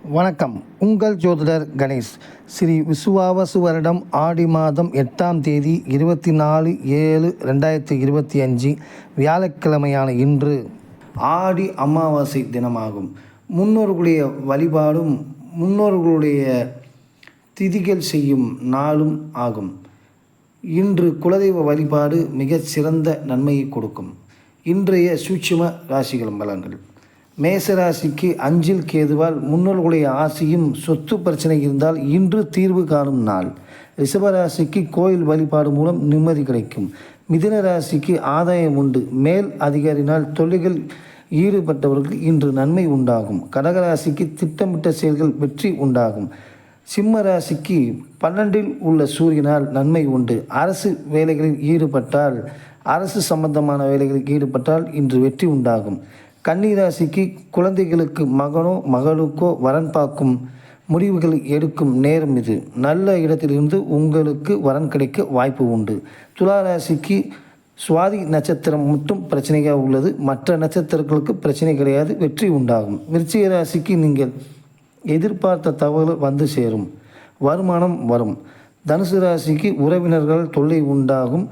வணக்கம். உங்கள் ஜோதிடர் கணேஷ். ஸ்ரீ விசுவாவசு வருடம் ஆடி மாதம் 8ஆம் தேதி 24/7/2025 வியாழக்கிழமையான இன்று ஆடி அமாவாசை தினமாகும். முன்னோர்களுடைய வழிபாடும் முன்னோர்களுடைய திதிகள் செய்யும் நாளும் ஆகும். இன்று குலதெய்வ வழிபாடு மிகச் சிறந்த நன்மையை கொடுக்கும். இன்றைய சூட்சும ராசிகள் பலன்கள். மேசராசிக்கு அஞ்சில் கேதுவால் முன்னோர்களுடைய ஆசையும் சொத்து பிரச்சனை இருந்தால் இன்று தீர்வு காணும் நாள். ரிஷபராசிக்கு கோயில் வழிபாடு மூலம் நிம்மதி கிடைக்கும். மிதுன ராசிக்கு ஆதாயம் உண்டு. மேல் அதிகாரினால் தொல்லைகள் ஈடுபட்டவர்களுக்கு இன்று நன்மை உண்டாகும். கடகராசிக்கு திட்டமிட்ட செயல்கள் வெற்றி உண்டாகும். சிம்ம ராசிக்கு 12இல் உள்ள சூரியனால் நன்மை உண்டு. அரசு வேலைகளில் ஈடுபட்டால் அரசு சம்பந்தமான வேலைகளில் ஈடுபட்டால் இன்று வெற்றி உண்டாகும். கன்னிராசிக்கு குழந்தைகளுக்கு மகனோ மகளுக்கோ வரன் பார்க்கும் முடிவுகள் எடுக்கும் நேரம் இது. நல்ல இடத்திலிருந்து உங்களுக்கு வரன் கிடைக்க வாய்ப்பு உண்டு. துளாராசிக்கு சுவாதி நட்சத்திரம் மட்டும் பிரச்சனையாக உள்ளது. மற்ற நட்சத்திரங்களுக்கு பிரச்சனை கிடையாது, வெற்றி உண்டாகும். விருச்சிக ராசிக்கு நீங்கள் எதிர்பார்த்த தகவல் வந்து சேரும், வருமானம் வரும். தனுசு ராசிக்கு உறவினர்கள் தொல்லை உண்டாகும்.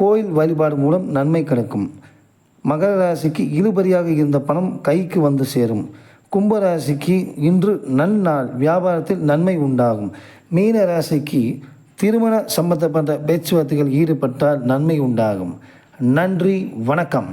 கோயில் வழிபாடு மூலம் நன்மை கிடைக்கும். மகர ராசிக்கு இழுபறியாக இருந்த பணம் கைக்கு வந்து சேரும். கும்பராசிக்கு இன்று நன்னாள், வியாபாரத்தில் நன்மை உண்டாகும். மீன ராசிக்கு திருமண சம்பந்தப்பட்ட பேச்சுவார்த்தைகள் ஈடுபட்டால் நன்மை உண்டாகும். நன்றி, வணக்கம்.